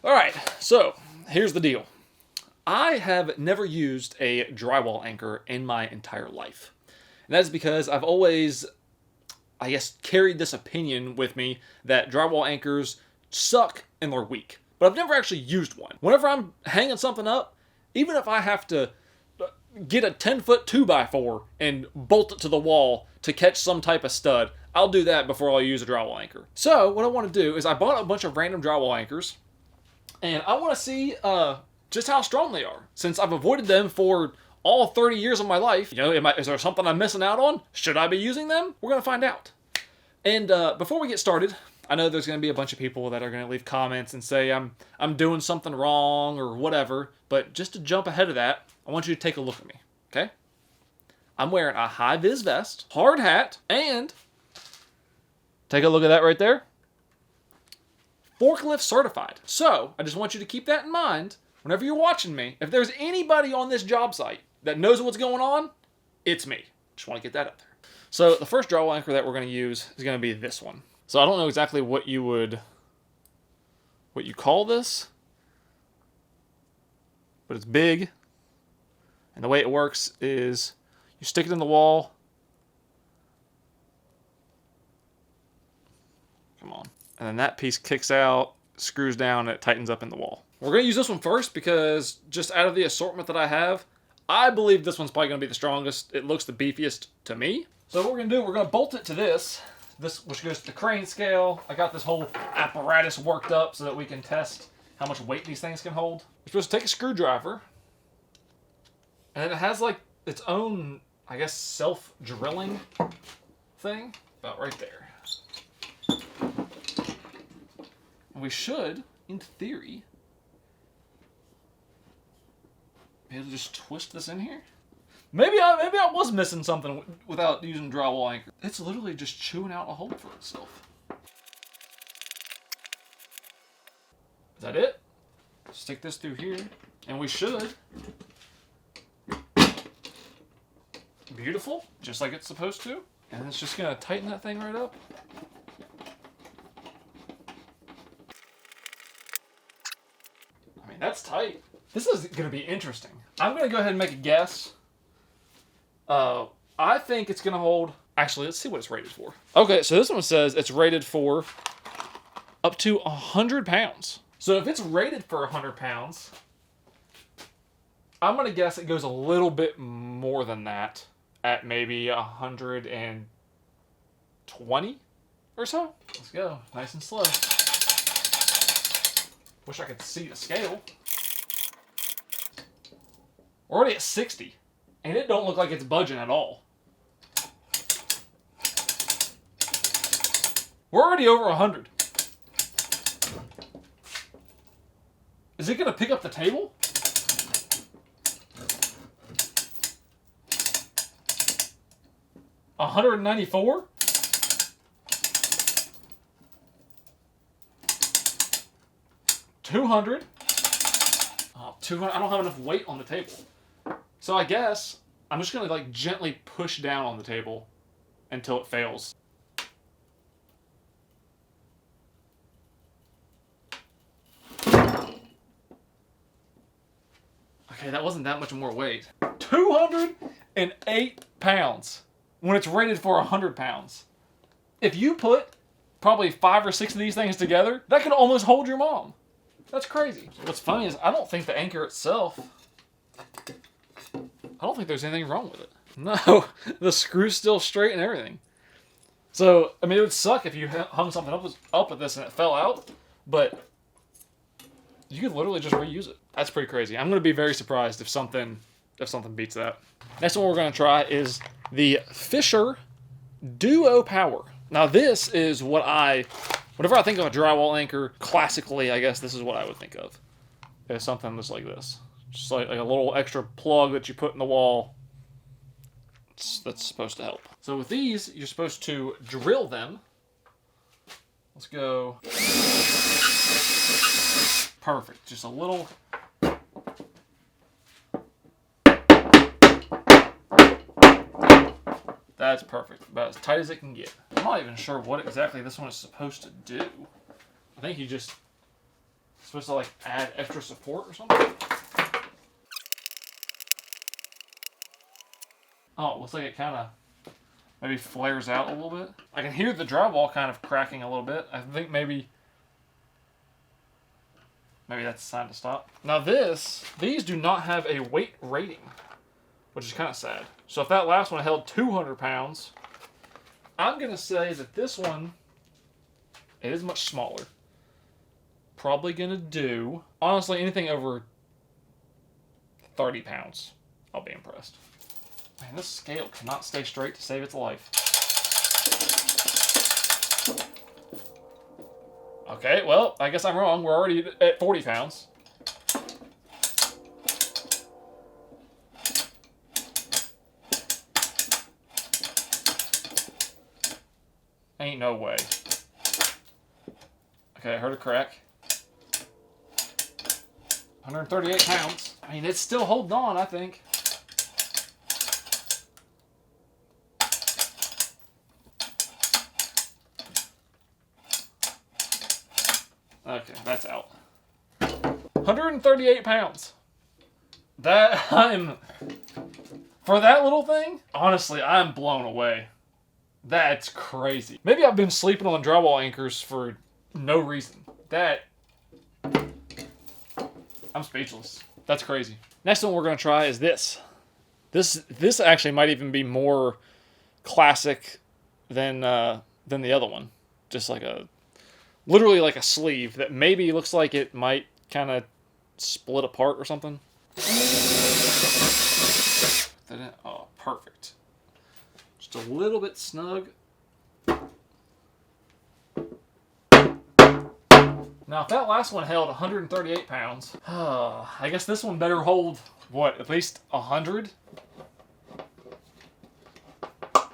All right, so here's the deal. I have never used a drywall anchor in my entire life. And that is because I've always, I guess, carried this opinion with me that drywall anchors suck and they're weak. But I've never actually used one. Whenever I'm hanging something up, even if I have to get a 10-foot 2x4 and bolt it to the wall to catch some type of stud, I'll do that before I'll use a drywall anchor. So what I want to do is I bought a bunch of random drywall anchors, and I want to see just how strong they are. Since I've avoided them for all 30 years of my life, is there something I'm missing out on? Should I be using them? We're going to find out. And before we get started, I know there's going to be a bunch of people that are going to leave comments and say I'm doing something wrong or whatever, but just to jump ahead of that, I want you to take a look at me, okay? I'm wearing a high-vis vest, hard hat, and take a look at that right there. Forklift certified. So, I just want you to keep that in mind whenever you're watching me. If there's anybody on this job site that knows what's going on, it's me. Just want to get that up there. So, the first drywall anchor that we're going to use is going to be this one. So, I don't know exactly what you call this, but it's big. And the way it works is you stick it in the wall. Come on. And then that piece kicks out, screws down, and it tightens up in the wall. We're going to use this one first because just out of the assortment that I have, I believe this one's probably going to be the strongest. It looks the beefiest to me. So what we're going to do, we're going to bolt it to this which goes to the crane scale. I got this whole apparatus worked up so that we can test how much weight these things can hold. You're supposed to take a screwdriver, and it has like its own, I guess, self-drilling thing about right there. We should, in theory, be able to just twist this in here. Maybe I was missing something without using drywall anchor. It's literally just chewing out a hole for itself. Is that it? Stick this through here, and we should. Beautiful, just like it's supposed to. And it's just gonna tighten that thing right up. I mean, that's tight. This is gonna be interesting. I'm gonna go ahead and make a guess. I think it's gonna hold. Actually, let's see what it's rated for. Okay, so this one says it's rated for up to 100 pounds. So if it's rated for 100 pounds, I'm gonna guess it goes a little bit more than that. At maybe 120 or so. Let's go, nice and slow. Wish I could see the scale. We're already at 60, and it don't look like it's budging at all. We're already over 100. Is it gonna pick up the table? $194? $200? Oh, $200. I don't have enough weight on the table. So I guess I'm just gonna like gently push down on the table until it fails. Okay, that wasn't that much more weight. 208 pounds. When it's rated for 100 pounds. If you put probably 5 or 6 of these things together, that could almost hold your mom. That's crazy. What's funny is I don't think the anchor itself, I don't think there's anything wrong with it. No, the screw's still straight and everything. So, I mean, it would suck if you hung something up with this and it fell out, but you could literally just reuse it. That's pretty crazy. I'm going to be very surprised if something beats that. Next one we're going to try is the Fisher Duo Power. Now this is whenever I think of a drywall anchor, classically, I guess this is what I would think of. It's something just like this. Just like a little extra plug that you put in the wall. That's supposed to help. So with these, you're supposed to drill them. Let's go. Perfect. Just a little. That's perfect. About as tight as it can get. I'm not even sure what exactly this one is supposed to do. I think you just supposed to like add extra support or something? Oh, it looks like it kind of maybe flares out a little bit. I can hear the drywall kind of cracking a little bit. I think maybe that's a sign to stop. Now these do not have a weight rating, which is kind of sad. So if that last one held 200 pounds, I'm going to say that this one, it is much smaller. Probably going to do, honestly, anything over 30 pounds. I'll be impressed. Man, this scale cannot stay straight to save its life. Okay, well, I guess I'm wrong. We're already at 40 pounds. Ain't no way. Okay, I heard a crack. 138 pounds. I mean, it's still holding on, I think. Okay, that's out. 138 pounds. For that little thing, honestly, I'm blown away. That's crazy. Maybe I've been sleeping on drywall anchors for no reason. I'm speechless. That's crazy. Next one we're going to try is this. This actually might even be more classic than the other one. Just like literally like a sleeve that maybe looks like it might kind of split apart or something. Oh, perfect. Just a little bit snug. Now, if that last one held 138 pounds, I guess this one better hold, what, at least 100? What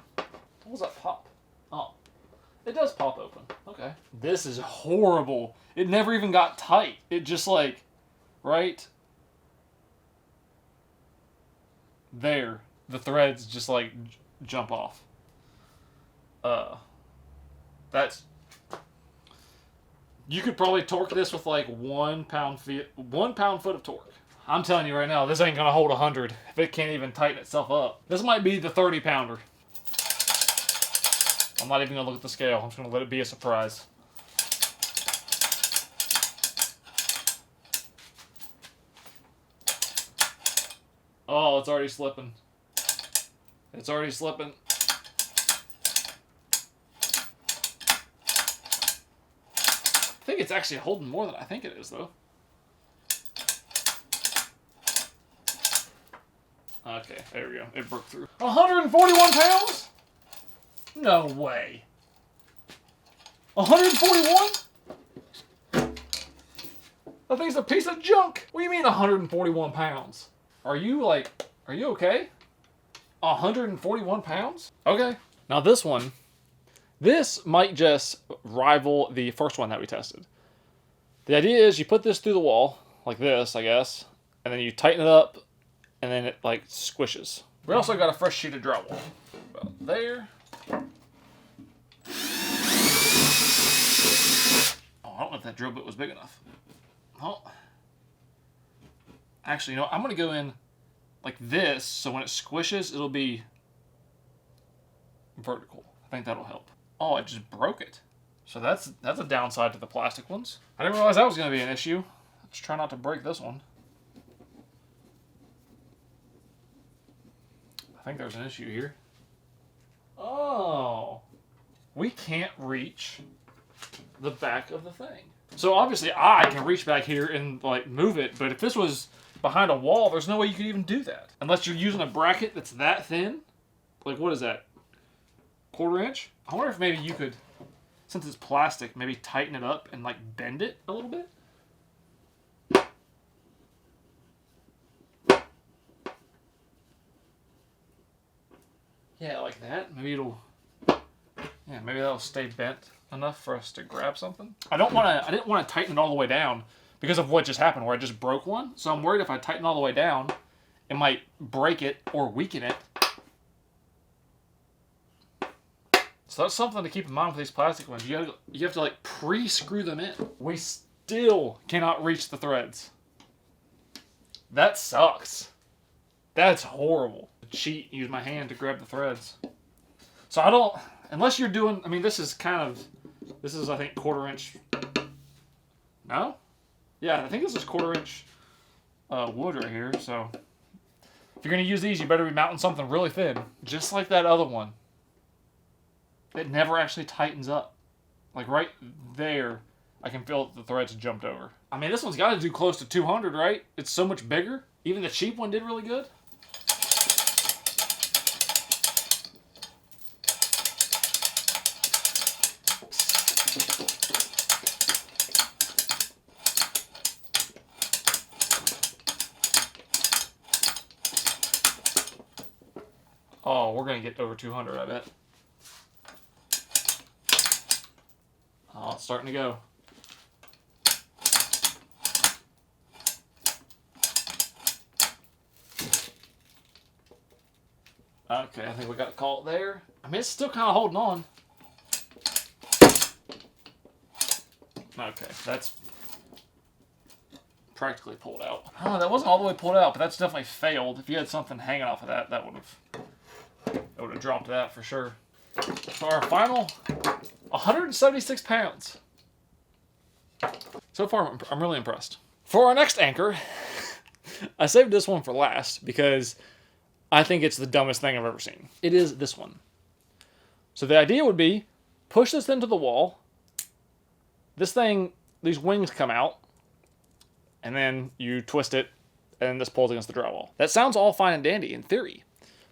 was that pop? Oh, it does pop open. Okay. This is horrible. It never even got tight. It just like, right there, the threads just like jump off. You could probably torque this with like 1 pound foot of torque. I'm telling you right now, this ain't gonna hold 100 if it can't even tighten itself up. This might be the 30 pounder. I'm not even gonna look at the scale. I'm just gonna let it be a surprise. Oh, it's already slipping. It's already slipping. I think it's actually holding more than I think it is, though. Okay, there we go. It broke through. 141 pounds? No way. 141? That thing's a piece of junk. What do you mean 141 pounds? Are you okay? 141 pounds? Okay. Now this one, this might just rival the first one that we tested. The idea is you put this through the wall, like this, I guess, and then you tighten it up, and then it, like, squishes. We also got a fresh sheet of drywall. About there. Oh, I don't know if that drill bit was big enough. Oh. Actually, you know what? I'm going to go in like this, so when it squishes, it'll be vertical. I think that'll help. Oh, it just broke it. So that's a downside to the plastic ones. I didn't realize that was going to be an issue. Let's try not to break this one. I think there's an issue here. Oh. We can't reach the back of the thing. So obviously I can reach back here and like move it, but if this was behind a wall, there's no way you could even do that. Unless you're using a bracket that's that thin. Like, what is that? 1/4 inch? I wonder if maybe you could, since it's plastic, maybe tighten it up and like bend it a little bit. Yeah, like that. Maybe maybe that'll stay bent enough for us to grab something. I didn't want to tighten it all the way down because of what just happened where I just broke one. So I'm worried if I tighten all the way down, it might break it or weaken it. So that's something to keep in mind with these plastic ones. You have to like pre-screw them in. We still still cannot reach the threads. That sucks. That's horrible. Cheat, use my hand to grab the threads. So I don't, unless you're doing, I mean, this is I think 1/4 inch. No? Yeah, I think this is 1/4 inch wood right here. So if you're going to use these, you better be mounting something really thin. Just like that other one. It never actually tightens up. Like right there, I can feel that the threads jumped over. I mean, this one's got to do close to 200, right? It's so much bigger. Even the cheap one did really good. Oh, we're going to get over 200, I bet. Oh, it's starting to go. Okay, I think we got a call it there. I mean, it's still kind of holding on. Okay, that's practically pulled out. Oh, that wasn't all the way pulled out, but that's definitely failed. If you had something hanging off of that, that would have dropped that for sure. So our final 176 pounds. So far, I'm really impressed. For our next anchor, I saved this one for last because I think it's the dumbest thing I've ever seen. It is this one. So the idea would be, push this into the wall. This thing, these wings come out, and then you twist it, and this pulls against the drywall. That sounds all fine and dandy in theory.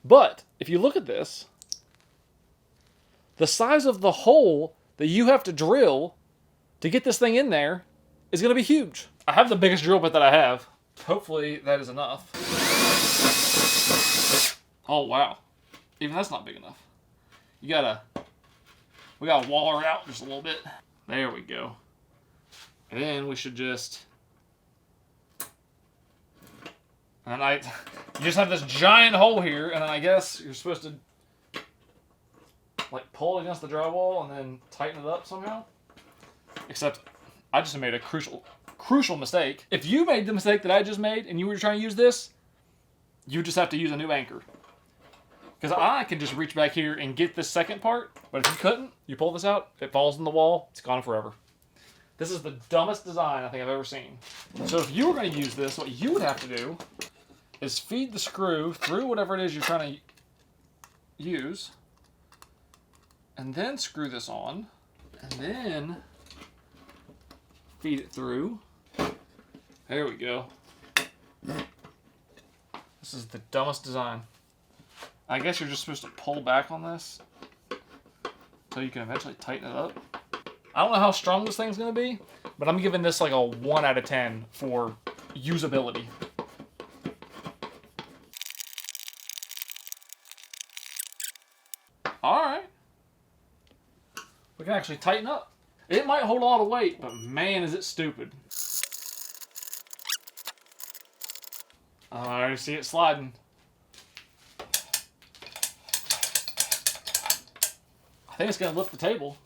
But if you look at this, the size of the hole that you have to drill to get this thing in there is going to be huge. I have the biggest drill bit that I have. Hopefully that is enough. Oh, wow. Even that's not big enough. We gotta wall her out just a little bit. There we go. And then we should just... And you just have this giant hole here, and then I guess you're supposed to like pull against the drywall and then tighten it up somehow. Except I just made a crucial mistake. If you made the mistake that I just made and you were trying to use this, you just have to use a new anchor. Because I can just reach back here and get this second part, but if you couldn't, you pull this out, it falls in the wall, it's gone forever. This is the dumbest design I think I've ever seen. So if you were going to use this, what you would have to do is feed the screw through whatever it is you're trying to use, and then screw this on, and then feed it through. There we go. This is the dumbest design. I guess you're just supposed to pull back on this so you can eventually tighten it up. I don't know how strong this thing's going to be, but I'm giving this like a 1 out of 10 for usability. Alright. We can actually tighten up. It might hold a lot of weight, but man is it stupid. I already see it sliding. I think it's going to lift the table.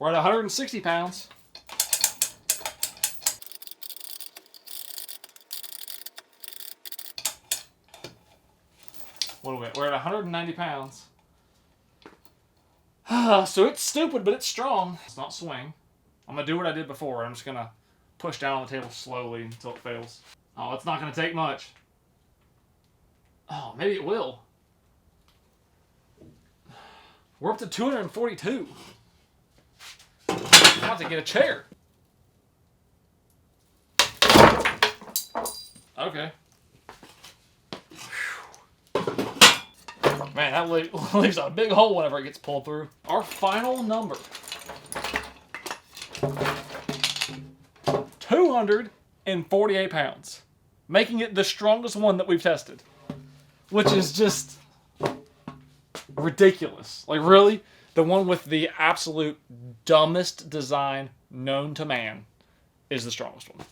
We're at 160 pounds. What are we at? We're at 190 pounds. So it's stupid, but it's strong. It's not swing. I'm going to do what I did before. I'm just going to push down on the table slowly until it fails. Oh, it's not going to take much. Oh, maybe it will. We're up to 242. I'm about to get a chair. Okay. Man, that leaves a big hole whenever it gets pulled through. Our final number. 248 pounds. Making it the strongest one that we've tested. Which is just ridiculous. Like, really? The one with the absolute dumbest design known to man is the strongest one.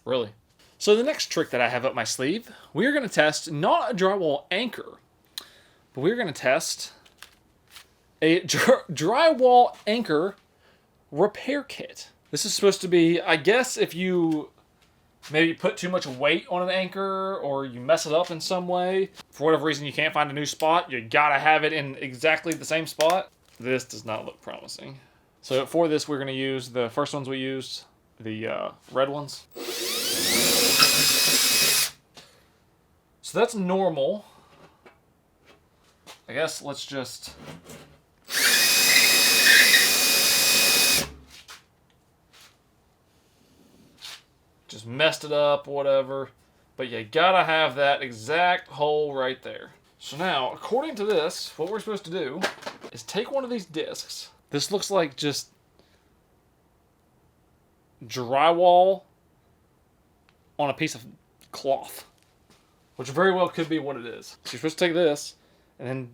Really. So the next trick that I have up my sleeve, we're going to test not a drywall anchor, but we're going to test a drywall anchor repair kit. This is supposed to be, I guess, if you maybe put too much weight on an anchor or you mess it up in some way, for whatever reason you can't find a new spot, you gotta have it in exactly the same spot. This does not look promising. So for this, we're going to use the first ones we used, the red ones. So that's normal. I guess let's just... just messed it up, whatever. But you gotta have that exact hole right there. So now, according to this, what we're supposed to do is take one of these discs. This looks like just drywall on a piece of cloth, which very well could be what it is. So you're supposed to take this and then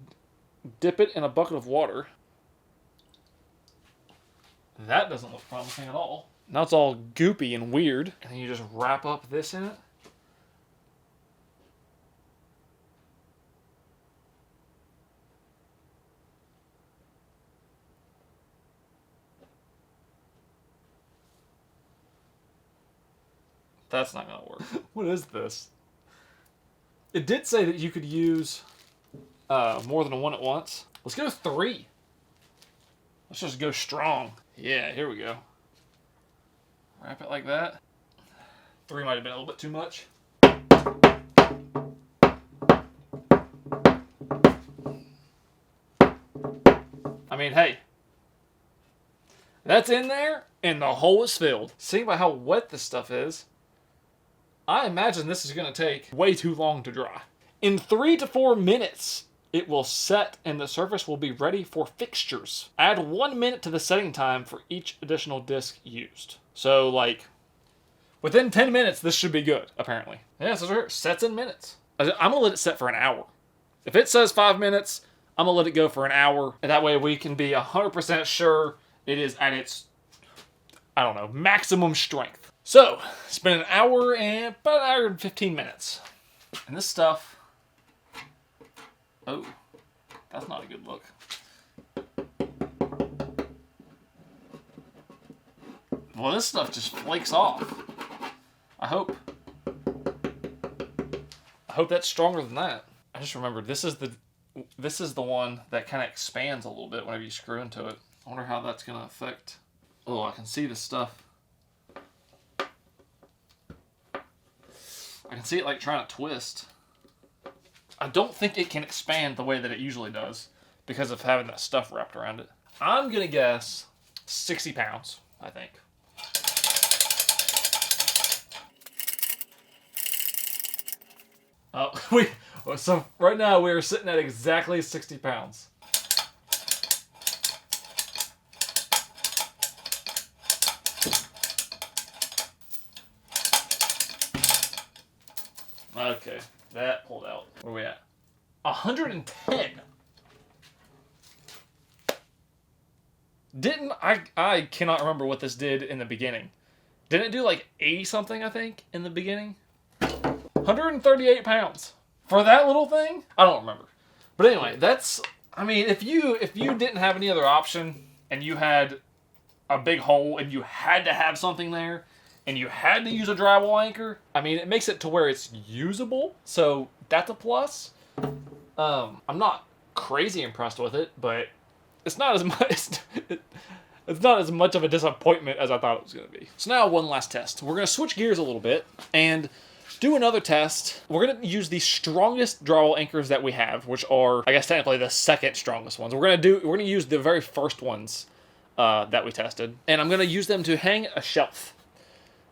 dip it in a bucket of water. That doesn't look promising at all. Now it's all goopy and weird. And then you just wrap up this in it. That's not gonna work. What is this? It did say that you could use more than one at once. Let's go 3. Let's just go strong. Yeah, here we go. Wrap it like that. 3 might have been a little bit too much. I mean, hey. That's in there, and the hole is filled. Seeing by how wet this stuff is, I imagine this is going to take way too long to dry. In 3 to 4 minutes, it will set and the surface will be ready for fixtures. Add 1 minute to the setting time for each additional disc used. So, like, within 10 minutes, this should be good, apparently. Yeah, so it sets in minutes. I'm going to let it set for an hour. If it says 5 minutes, I'm going to let it go for an hour. And that way we can be 100% sure it is at its, I don't know, maximum strength. So, it's been an hour and about an hour and 15 minutes. And this stuff, oh, that's not a good look. Well, this stuff just flakes off. I hope that's stronger than that. I just remembered this is the one that kind of expands a little bit whenever you screw into it. I wonder how that's going to affect. Oh, I can see the stuff. I can see it like trying to twist. I don't think it can expand the way that it usually does because of having that stuff wrapped around it. I'm going to guess 60 pounds, I think. So right now we are sitting at exactly 60 pounds. Okay, that pulled out. Where are we at? 110. I cannot remember what this did in the beginning. Didn't it do like 80 something, I think, in the beginning? 138 pounds. For that little thing? I don't remember. But anyway, that's, I mean, if you didn't have any other option and you had a big hole and you had to have something there and you had to use a drywall anchor, I mean, it makes it to where it's usable. So that's a plus. I'm not crazy impressed with it, but it's not as much. It's not as much of a disappointment as I thought it was going to be. So now one last test. We're going to switch gears a little bit and do another test. We're going to use the strongest drywall anchors that we have, which are, I guess, technically the second strongest ones. We're going to use the very first ones that we tested, and I'm going to use them to hang a shelf.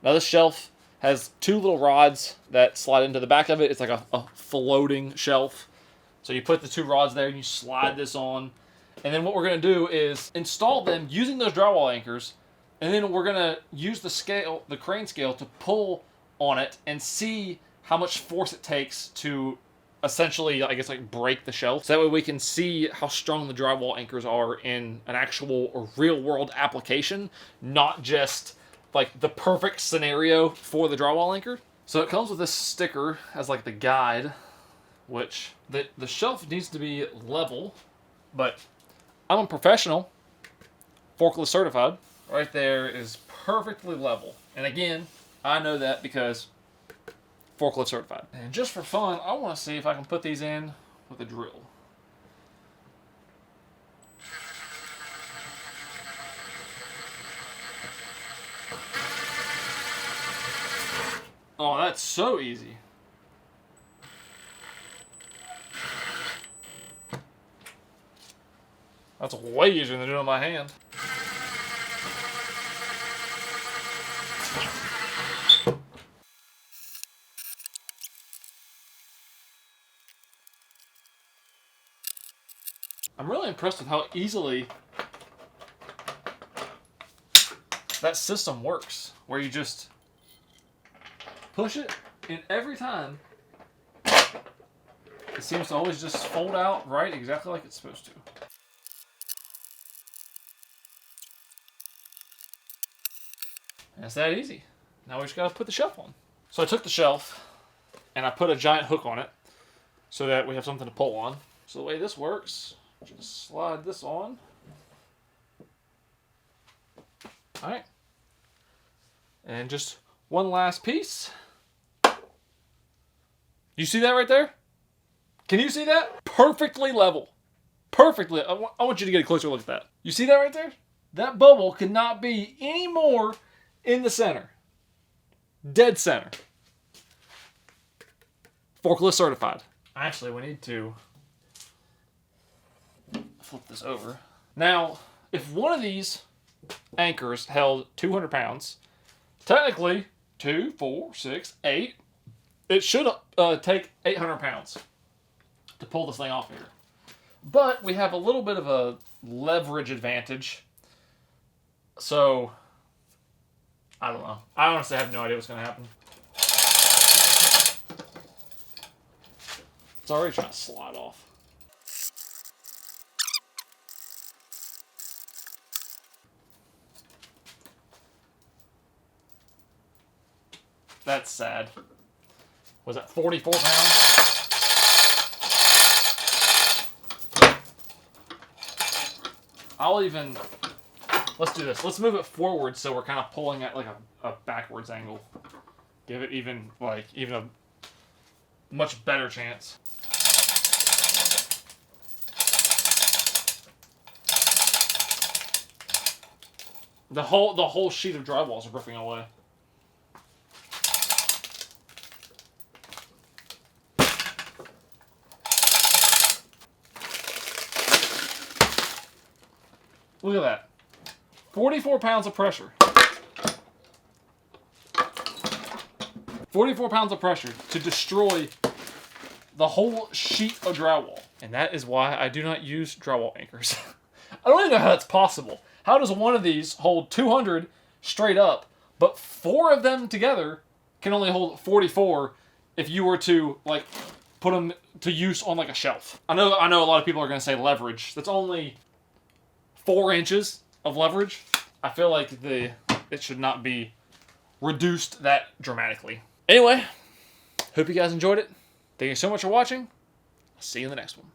Now this shelf has 2 little rods that slide into the back of it. It's like a floating shelf. So you put the 2 rods there and you slide this on. And then what we're going to do is install them using those drywall anchors. And then we're going to use the crane scale to pull on it and see how much force it takes to essentially, I guess, like break the shelf. So that way we can see how strong the drywall anchors are in an actual or real world application, not just like the perfect scenario for the drywall anchor. So it comes with this sticker as like the guide, which the shelf needs to be level, but I'm a professional, forklift certified. Right there is perfectly level. And again, I know that because forklift certified. And just for fun, I want to see if I can put these in with a drill. Oh, that's so easy. That's way easier than doing it on my hand. I'm really impressed with how easily that system works, where you just push it, and every time it seems to always just fold out right exactly like it's supposed to. And it's that easy. Now we just gotta put the shelf on. So I took the shelf and I put a giant hook on it so that we have something to pull on. So the way this works, just slide this on. Alright. And just one last piece. You see that right there? Can you see that? Perfectly level. Perfectly. I want you to get a closer look at that. You see that right there? That bubble cannot be any more in the center. Dead center. Forklift certified. Actually, we need to flip this over. Now, if one of these anchors held 200 pounds, technically 2, 4, 6, 8, it should take 800 pounds to pull this thing off here. But we have a little bit of a leverage advantage. So, I don't know. I honestly have no idea what's going to happen. It's already trying to slide off. That's sad. Was that 44 pounds? Let's do this. Let's move it forward so we're kind of pulling at like a backwards angle. Give it even a much better chance. The whole sheet of drywall is ripping away. Look at that. 44 pounds of pressure. 44 pounds of pressure to destroy the whole sheet of drywall. And that is why I do not use drywall anchors. I don't even know how that's possible. How does one of these hold 200 straight up, but 4 of them together can only hold 44 if you were to like put them to use on like a shelf? I know a lot of people are going to say leverage. That's only 4 inches of leverage. I feel like it should not be reduced that dramatically. Anyway, hope you guys enjoyed it. Thank you so much for watching. I'll see you in the next one.